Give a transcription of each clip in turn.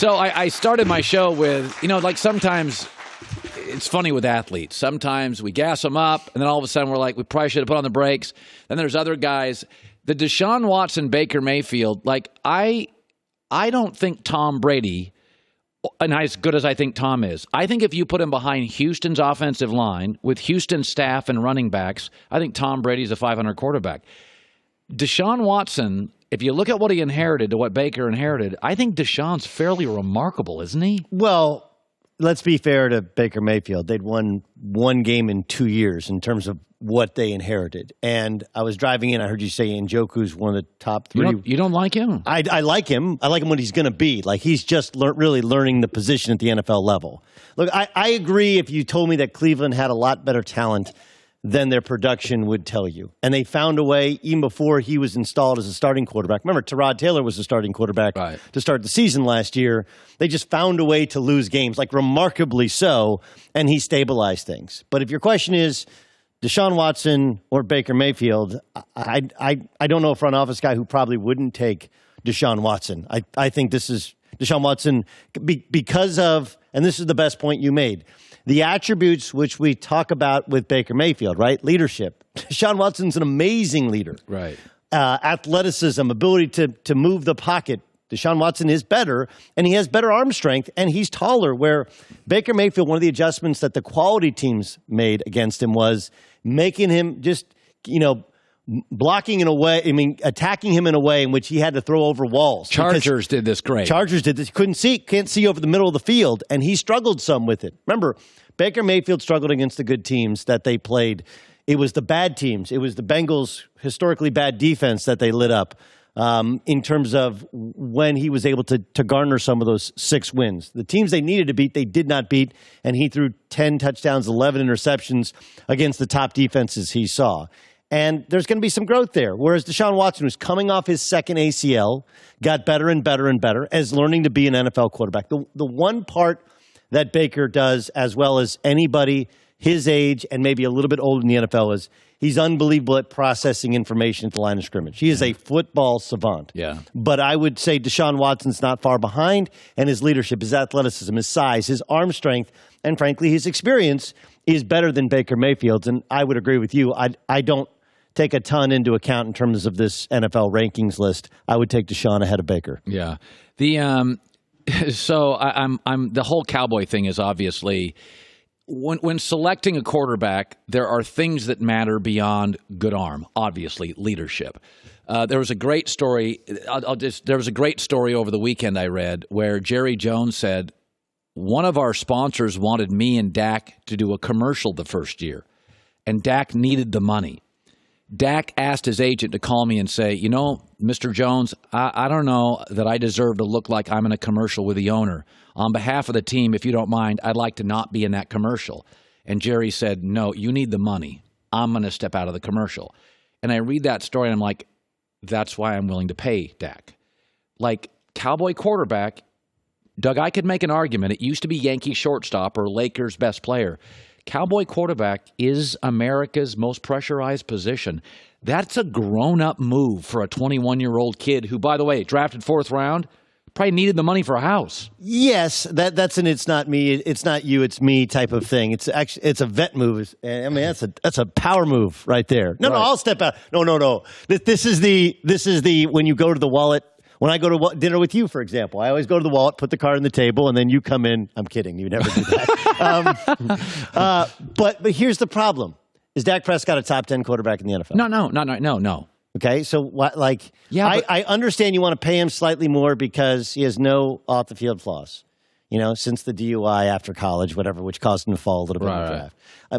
So I started my show with, like sometimes it's funny with athletes. Sometimes we gas them up, and then all of a sudden we're like, we probably should have put on the brakes. Then there's other guys. The Deshaun Watson, Baker Mayfield, I don't think Tom Brady, and as good as I think Tom is, I think if you put him behind Houston's offensive line with Houston's staff and running backs, I think Tom Brady's a 500 quarterback. Deshaun Watson, if you look at what he inherited to what Baker inherited, I think Deshaun's fairly remarkable, isn't he? Well, let's be fair to Baker Mayfield. They'd won one game in 2 years in terms of what they inherited. And I was driving in, I heard you say Njoku's one of the top three. You don't like him? I like him. I like him what he's going to be. He's just really learning the position at the NFL level. Look, I agree if you told me that Cleveland had a lot better talent than their production would tell you. And they found a way, even before he was installed as a starting quarterback. Remember, Tyrod Taylor was the starting quarterback to start the season last year. They just found a way to lose games, remarkably so, and he stabilized things. But if your question is Deshaun Watson or Baker Mayfield, I don't know a front office guy who probably wouldn't take Deshaun Watson. I think this is Deshaun Watson because of, and this is the best point you made, the attributes which we talk about with Baker Mayfield, right? Leadership. Deshaun Watson's an amazing leader. Right. Athleticism, ability to move the pocket. Deshaun Watson is better, and he has better arm strength, and he's taller, where Baker Mayfield, one of the adjustments that the quality teams made against him was making him just, blocking in a way, attacking him in a way in which he had to throw over walls. Chargers did this great. Chargers did this. Can't see over the middle of the field, and he struggled some with it. Remember, Baker Mayfield struggled against the good teams that they played. It was the bad teams. It was the Bengals' historically bad defense that they lit up in terms of when he was able to garner some of those 6 wins. The teams they needed to beat, they did not beat, and he threw 10 touchdowns, 11 interceptions against the top defenses he saw. And there's going to be some growth there. Whereas Deshaun Watson, who's coming off his second ACL, got better and better and better as learning to be an NFL quarterback. The one part that Baker does as well as anybody his age and maybe a little bit older in the NFL is he's unbelievable at processing information at the line of scrimmage. He is a football savant. Yeah. But I would say Deshaun Watson's not far behind, and his leadership, his athleticism, his size, his arm strength, and frankly, his experience is better than Baker Mayfield's. And I would agree with you. I don't take a ton into account in terms of this NFL rankings list. I would take Deshaun ahead of Baker. Yeah. So I'm the whole Cowboy thing is obviously when selecting a quarterback, there are things that matter beyond good arm. Obviously, leadership. There was a great story. There was a great story over the weekend I read where Jerry Jones said one of our sponsors wanted me and Dak to do a commercial the first year, and Dak needed the money. Dak asked his agent to call me and say, Mr. Jones, I don't know that I deserve to look like I'm in a commercial with the owner. On behalf of the team, if you don't mind, I'd like to not be in that commercial. And Jerry said, no, you need the money. I'm going to step out of the commercial. And I read that story, and I'm like, that's why I'm willing to pay Dak. Cowboy quarterback, Doug, I could make an argument. It used to be Yankee shortstop or Lakers best player. Cowboy quarterback is America's most pressurized position. That's a grown-up move for a 21-year-old kid who, by the way, drafted 4th round, probably needed the money for a house. Yes, that's an it's not me, it's not you, it's me type of thing. It's a vet move. That's a power move right there. No, I'll step out. No. This is the when you go to the wallet. When I go to dinner with you, for example, I always go to the wallet, put the card on the table, and then you come in. I'm kidding. You never do that. But here's the problem. Is Dak Prescott a top 10 quarterback in the NFL? No. Okay, so what? I understand you want to pay him slightly more because he has no off-the-field flaws. Since the DUI after college, whatever, which caused him to fall a little bit in the draft.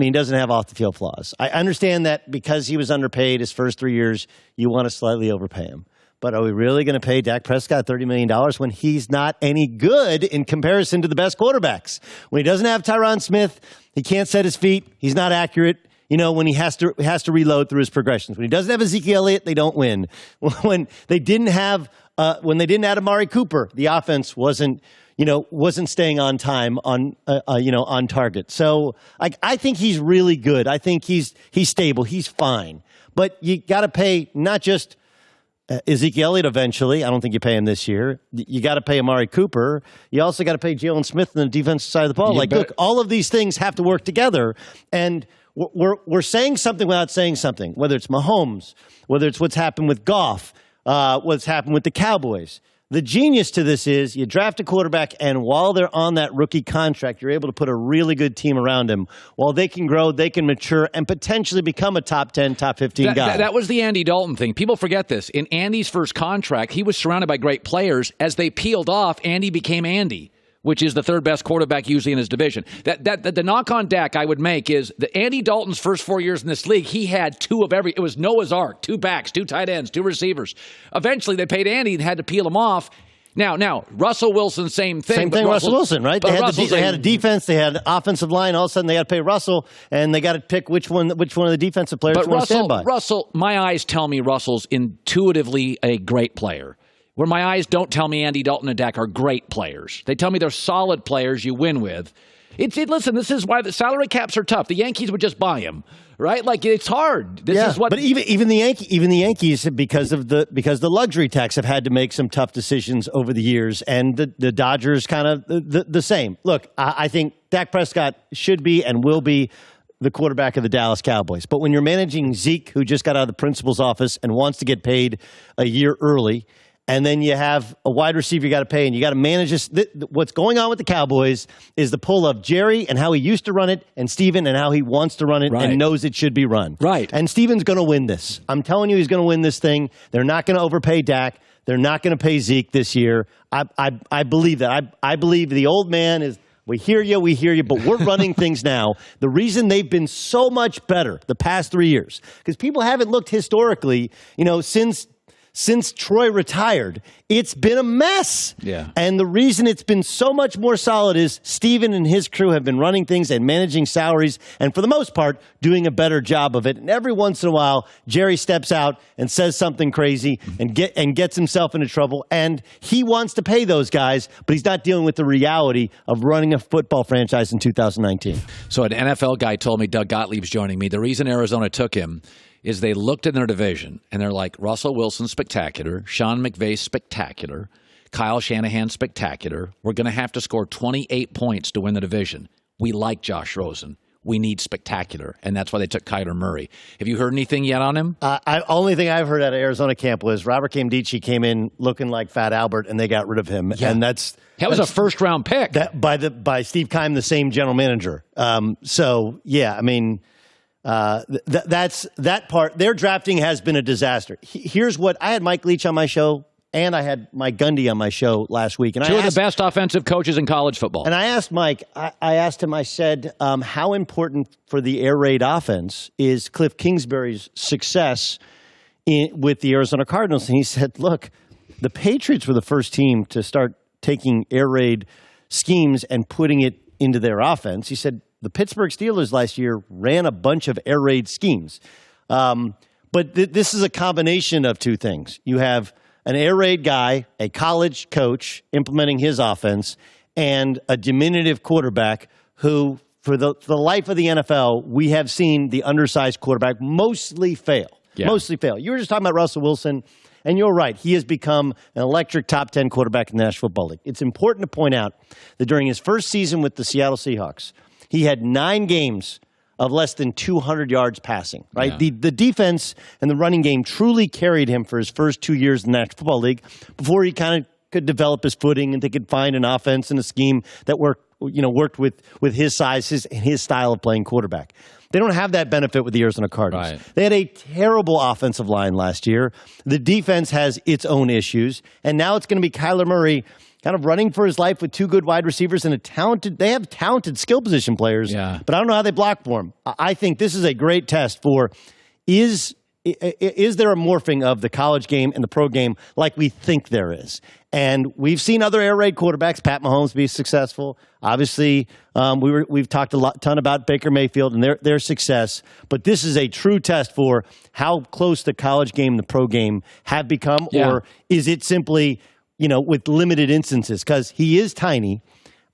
He doesn't have off-the-field flaws. I understand that because he was underpaid his first 3 years, you want to slightly overpay him. But are we really going to pay Dak Prescott $30 million when he's not any good in comparison to the best quarterbacks? When he doesn't have Tyron Smith, he can't set his feet, he's not accurate. When he has to reload through his progressions. When he doesn't have Ezekiel Elliott, they don't win. When they didn't add Amari Cooper, the offense wasn't staying on time on target. So I think he's really good. I think he's stable. He's fine. But you got to pay not just Ezekiel Elliott eventually. I don't think you pay him this year. You got to pay Amari Cooper. You also got to pay Jalen Smith on the defensive side of the ball. Look, all of these things have to work together. And we're saying something without saying something, whether it's Mahomes, whether it's what's happened with Goff, what's happened with the Cowboys. The genius to this is you draft a quarterback, and while they're on that rookie contract, you're able to put a really good team around him. While they can grow, they can mature, and potentially become a top 10, top 15 guy. That was the Andy Dalton thing. People forget this. In Andy's first contract, he was surrounded by great players. As they peeled off, Andy became Andy, which is the third best quarterback usually in his division. The knock on Dak I would make is that Andy Dalton's first 4 years in this league, he had two of every. It was Noah's Ark, 2 backs, 2 tight ends, 2 receivers. Eventually, they paid Andy and had to peel him off. Now, Russell Wilson, same thing. Same thing, Russell Wilson, right? They had a defense, they had an offensive line. All of a sudden, they got to pay Russell, and they got to pick which one of the defensive players you want to stand by. Russell, my eyes tell me Russell's intuitively a great player. Where my eyes don't tell me Andy Dalton and Dak are great players. They tell me they're solid players you win with. Listen, this is why the salary caps are tough. The Yankees would just buy him, right? Like, it's hard. But even the Yankees, because the luxury tax, have had to make some tough decisions over the years, and the Dodgers kind of the same. Look, I think Dak Prescott should be and will be the quarterback of the Dallas Cowboys. But when you're managing Zeke, who just got out of the principal's office and wants to get paid a year early, and then you have a wide receiver you got to pay, and you got to manage this. What's going on with the Cowboys is the pull of Jerry and how he used to run it, and Steven and how he wants to run it and knows it should be run. Right. And Steven's going to win this. I'm telling you, he's going to win this thing. They're not going to overpay Dak. They're not going to pay Zeke this year. I believe that. I believe the old man is. We hear you, but we're running things now. The reason they've been so much better the past 3 years, because people haven't looked historically, since Troy retired, it's been a mess. Yeah. And the reason it's been so much more solid is Steven and his crew have been running things and managing salaries, and for the most part, doing a better job of it. And every once in a while, Jerry steps out and says something crazy and gets himself into trouble. And he wants to pay those guys, but he's not dealing with the reality of running a football franchise in 2019. So an NFL guy told me, Doug Gottlieb's joining me, the reason Arizona took him is they looked in their division, and they're like, Russell Wilson, spectacular. Sean McVay, spectacular. Kyle Shanahan, spectacular. We're going to have to score 28 points to win the division. We like Josh Rosen. We need spectacular, and that's why they took Kyler Murray. Have you heard anything yet on him? Only thing I've heard out of Arizona camp was Robert Camdici came in looking like Fat Albert, and they got rid of him. Yeah. And that was a first-round pick. By Steve Keim, the same general manager. That's that part. Their drafting has been a disaster. Here's what I had Mike Leach on my show, and I had Mike Gundy on my show last week. And Two of the best offensive coaches in college football. And I asked Mike, I asked him, I said, how important for the air raid offense is Cliff Kingsbury's success with the Arizona Cardinals? And he said, look, the Patriots were the first team to start taking air raid schemes and putting it into their offense. He said, the Pittsburgh Steelers last year ran a bunch of air raid schemes. But this is a combination of two things. You have an air raid guy, a college coach implementing his offense, and a diminutive quarterback who, for the life of the NFL, we have seen the undersized quarterback mostly fail. Yeah. Mostly fail. You were just talking about Russell Wilson, and you're right. He has become an electric top 10 quarterback in the National Football League. It's important to point out that during his first season with the Seattle Seahawks, he had 9 games of less than 200 yards passing, right? Yeah. The defense and the running game truly carried him for his first 2 years in the National Football League before he kind of could develop his footing and they could find an offense and a scheme that worked with his size, his style of playing quarterback. They don't have that benefit with the Arizona Cardinals. Right. They had a terrible offensive line last year. The defense has its own issues, and now it's going to be Kyler Murray kind of running for his life with 2 good wide receivers and they have talented skill position players, but I don't know how they block for him. I think this is a great test for is there a morphing of the college game and the pro game like we think there is? And we've seen other air raid quarterbacks, Pat Mahomes, be successful. Obviously, we've talked a ton about Baker Mayfield and their success, but this is a true test for how close the college game and the pro game have become, or is it simply with limited instances, because he is tiny.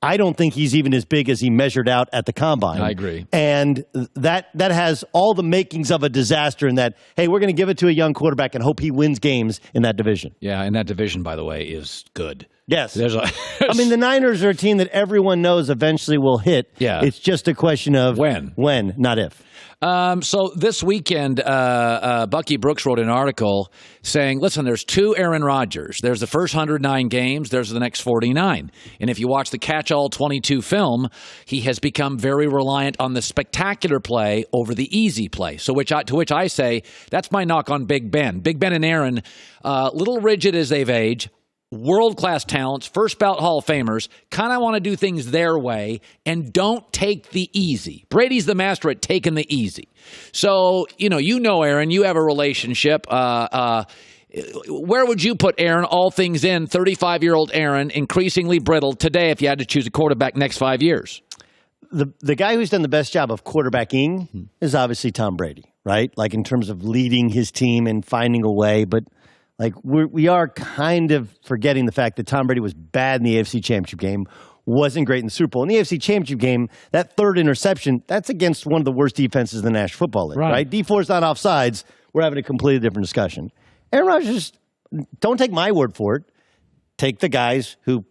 I don't think he's even as big as he measured out at the combine. I agree. And that has all the makings of a disaster in that, hey, we're going to give it to a young quarterback and hope he wins games in that division. Yeah, and that division, by the way, is good. Yes. I mean, the Niners are a team that everyone knows eventually will hit. Yeah. It's just a question of when, not if. So this weekend, Bucky Brooks wrote an article saying, listen, there's 2 Aaron Rodgers. There's the first 109 games. There's the next 49. And if you watch the catch-all 22 film, he has become very reliant on the spectacular play over the easy play. So to which I say, that's my knock on Big Ben. Big Ben and Aaron, little rigid as they've aged, world-class talents, first ballot Hall of Famers, kind of want to do things their way and don't take the easy. Brady's the master at taking the easy. So, Aaron, you have a relationship. Where would you put Aaron, all things in, 35-year-old Aaron, increasingly brittle today if you had to choose a quarterback next 5 years? The guy who's done the best job of quarterbacking is obviously Tom Brady, right? Like in terms of leading his team and finding a way, but like we are kind of forgetting the fact that Tom Brady was bad in the AFC Championship game, wasn't great in the Super Bowl. In the AFC Championship game, that third interception, that's against one of the worst defenses in the National Football League, right? D4 is not offsides. We're having a completely different discussion. Aaron Rodgers, don't take my word for it. Take the guys who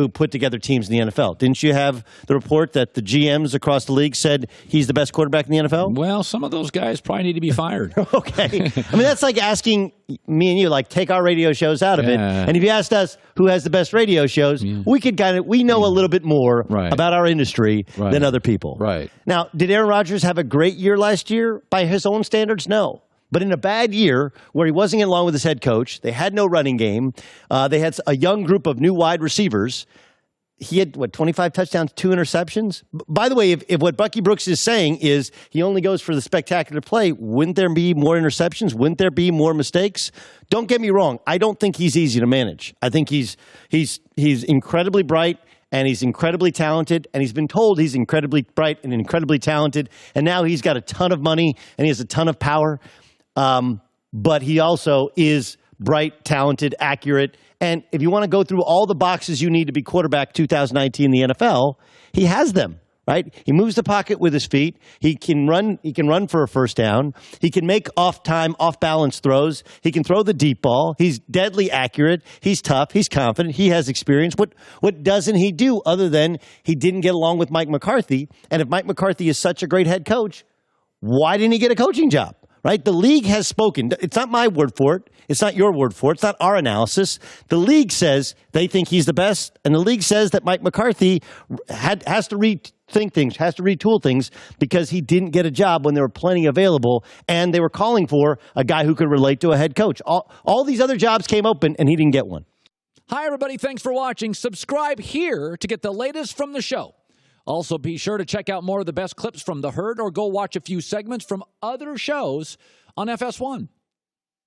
put together teams in the NFL. Didn't you have the report that the GMs across the league said he's the best quarterback in the NFL? Well, some of those guys probably need to be fired. Okay. I mean, that's like asking me and you, like, take our radio shows out of it. And if you asked us who has the best radio shows, we know a little bit more about our industry than other people. Right. Now, did Aaron Rodgers have a great year last year? By his own standards, no. But in a bad year where he wasn't getting along with his head coach, they had no running game, they had a young group of new wide receivers. He had, 25 touchdowns, 2 interceptions? By the way, if what Bucky Brooks is saying is he only goes for the spectacular play, wouldn't there be more interceptions? Wouldn't there be more mistakes? Don't get me wrong. I don't think he's easy to manage. I think he's incredibly bright. And he's incredibly talented, and he's been told he's incredibly bright and incredibly talented, and now he's got a ton of money, and he has a ton of power. But he also is bright, talented, accurate. And if you want to go through all the boxes you need to be quarterback 2019 in the NFL, he has them, right? He moves the pocket with his feet. He can run for a first down. He can make off-time, off-balance throws. He can throw the deep ball. He's deadly accurate. He's tough. He's confident. He has experience. What doesn't he do other than he didn't get along with Mike McCarthy? And if Mike McCarthy is such a great head coach, why didn't he get a coaching job? Right? The league has spoken. It's not my word for it. It's not your word for it. It's not our analysis. The league says they think he's the best, and the league says that Mike McCarthy has to rethink things, has to retool things because he didn't get a job when there were plenty available, and they were calling for a guy who could relate to a head coach. All these other jobs came open, and he didn't get one. Hi, everybody. Thanks for watching. Subscribe here to get the latest from the show. Also, be sure to check out more of the best clips from The Herd or go watch a few segments from other shows on FS1.